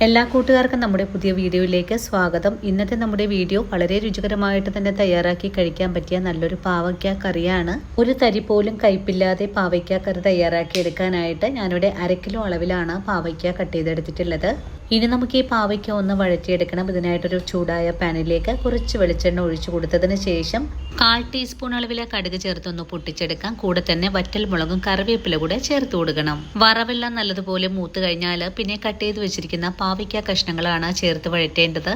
എല്ലാ കൂട്ടുകാർക്കും നമ്മുടെ പുതിയ വീഡിയോയിലേക്ക് സ്വാഗതം. ഇന്നത്തെ നമ്മുടെ വീഡിയോ വളരെ രുചികരമായിട്ട് തന്നെ തയ്യാറാക്കി കഴിക്കാൻ പറ്റിയ നല്ലൊരു പാവയ്ക്ക കറിയാണ്. ഒരു തരി പോലും കയ്പില്ലാതെ പാവയ്ക്ക കറി തയ്യാറാക്കി എടുക്കാനായിട്ട് ഞാനിവിടെ 1/2 കിലോ അളവിലാണ് പാവയ്ക്ക കട്ട് ചെയ്തെടുത്തിട്ടുള്ളത്. ഇനി നമുക്ക് ഈ പാവയ്ക്ക ഒന്ന് വഴറ്റിയെടുക്കണം. ഇതിനായിട്ടൊരു ചൂടായ പാനിലേക്ക് കുറച്ച് വെളിച്ചെണ്ണ ഒഴിച്ചു കൊടുത്തതിന് ശേഷം 1/4 ടീസ്പൂൺ അളവിലെ കടുക് ചേർത്തൊന്ന് പൊട്ടിച്ചെടുക്കാം. കൂടെ തന്നെ വറ്റൽ മുളകും കറിവേപ്പില കൂടെ ചേർത്ത് കൊടുക്കണം. വറവെല്ലാം നല്ലതുപോലെ മൂത്ത് കഴിഞ്ഞാൽ പിന്നെ കട്ട് ചെയ്ത് വെച്ചിരിക്കുന്ന പാവയ്ക്ക കഷ്ണങ്ങളാണ് ചേർത്ത് വഴറ്റേണ്ടത്.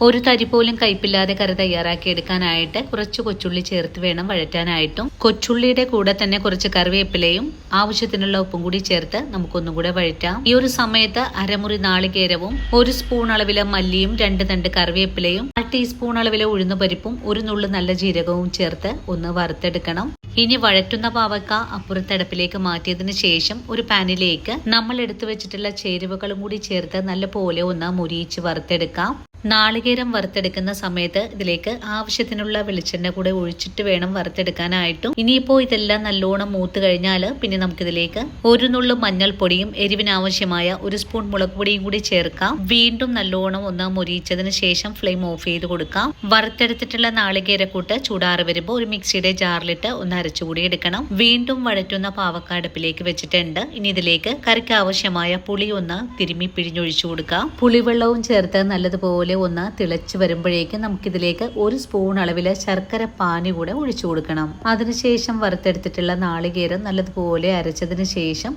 ഒരു തരി പോലും കയ്പില്ലാതെ കറി തയ്യാറാക്കി എടുക്കാനായിട്ട് കുറച്ച് കൊച്ചുള്ളി ചേർത്ത് വേണം വഴറ്റാനായിട്ടും. കൊച്ചുള്ളിയുടെ കൂടെ തന്നെ കുറച്ച് കറിവേപ്പിലയും ആവശ്യത്തിനുള്ള ഉപ്പും കൂടി ചേർത്ത് നമുക്കൊന്നും കൂടെ വഴറ്റാം. ഈ ഒരു സമയത്ത് അരമുറി നാളികേരവും 1 സ്പൂൺ അളവിലെ മല്ലിയും 2 തണ്ട് കറിവേപ്പിലയും 1/2 ടീസ്പൂൺ അളവിലെ ഉഴുന്നുപരിപ്പും 1 നുള്ളു നല്ല ജീരകവും ചേർത്ത് ഒന്ന് വറുത്തെടുക്കണം. ഇനി വഴറ്റുന്ന പാവയ്ക്ക അപ്പുറത്തടുപ്പിലേക്ക് മാറ്റിയതിനു ശേഷം ഒരു പാനിലേക്ക് നമ്മൾ എടുത്തു വെച്ചിട്ടുള്ള ചേരുവകളും കൂടി ചേർത്ത് നല്ലപോലെ ഒന്ന് മുരിയിച്ച് വറുത്തെടുക്കാം. നാളികേരം വറുത്തെടുക്കുന്ന സമയത്ത് ഇതിലേക്ക് ആവശ്യത്തിനുള്ള വെളിച്ചെണ്ണ കൂടെ ഒഴിച്ചിട്ട് വേണം വറുത്തെടുക്കാനായിട്ടും. ഇനിയിപ്പോൾ ഇതെല്ലാം നല്ലോണം മൂത്ത് കഴിഞ്ഞാൽ പിന്നെ നമുക്കിതിലേക്ക് 1 നുള്ളു മഞ്ഞൾപ്പൊടിയും എരിവിനാവശ്യമായ 1 സ്പൂൺ മുളക് പൊടിയും കൂടി ചേർക്കാം. വീണ്ടും നല്ലോണം ഒന്ന് മുരിയിച്ചതിന് ശേഷം ഫ്ലെയിം ഓഫ് ചെയ്ത് കൊടുക്കാം. വറുത്തെടുത്തിട്ടുള്ള നാളികേരക്കൂട്ട് ചൂടാറി വരുമ്പോൾ ഒരു മിക്സിയുടെ ജാറിലിട്ട് ഒന്ന് അരച്ചുകൂടി എടുക്കണം. വീണ്ടും വഴറ്റുന്ന പാവക്ക അടുപ്പിലേക്ക് വെച്ചിട്ടുണ്ട്. ഇനി ഇതിലേക്ക് കറിക്ക് ആവശ്യമായ പുളി ഒന്ന് തിരുമ്മി പിഴിഞ്ഞൊഴിച്ചു കൊടുക്കാം. പുളിവെള്ളവും ചേർത്ത് നല്ലതുപോലെ ഒന്ന് തിളച്ച് വരുമ്പോഴേക്കും നമുക്കിതിലേക്ക് 1 സ്പൂൺ അളവിലെ ശർക്കര പാനി കൂടെ ഒഴിച്ചു കൊടുക്കണം. അതിനുശേഷം വറുത്തെടുത്തിട്ടുള്ള നാളികേരം നല്ലതുപോലെ അരച്ചതിന് ശേഷം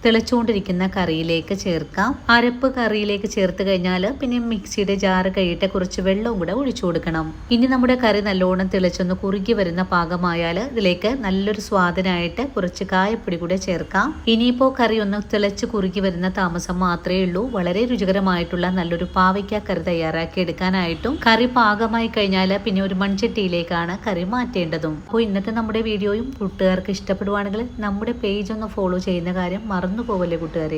തിളച്ചുകൊണ്ടിരിക്കുന്ന കറിയിലേക്ക് ചേർക്കാം. അരപ്പ് കറിയിലേക്ക് ചേർത്ത് കഴിഞ്ഞാൽ പിന്നെ മിക്സിയുടെ ജാറ് കഴുകിയിട്ട് കുറച്ച് വെള്ളവും കൂടെ ഒഴിച്ചു കൊടുക്കണം. ഇനി നമ്മുടെ കറി നല്ലോണം തിളച്ചൊന്ന് കുറുകി വരുന്ന പാകമായാൽ ഇതിലേക്ക് നല്ലൊരു സ്വാദിനായിട്ട് കുറച്ച് കായപ്പൊടി കൂടെ ചേർക്കാം. ഇനിയിപ്പോൾ കറി ഒന്ന് തിളച്ച് കുറുകി വരുന്ന താമസം മാത്രമേ ഉള്ളൂ. വളരെ രുചികരമായിട്ടുള്ള നല്ലൊരു പാവയ്ക്ക കറി തയ്യാറാക്കി എടുക്കാനായിട്ടും. കറി പാകമായി കഴിഞ്ഞാൽ പിന്നെ ഒരു മൺചട്ടിയിലേക്കാണ് കറി മാറ്റേണ്ടതും. അപ്പോൾ ഇന്നത്തെ നമ്മുടെ വീഡിയോയും കൂട്ടുകാർക്ക് ഇഷ്ടപ്പെടുവാണെങ്കിൽ നമ്മുടെ പേജ് ഒന്ന് ഫോളോ ചെയ്യുന്ന കാര്യം മറന്നു പോകല്ലേ കൂട്ടുകാരെ.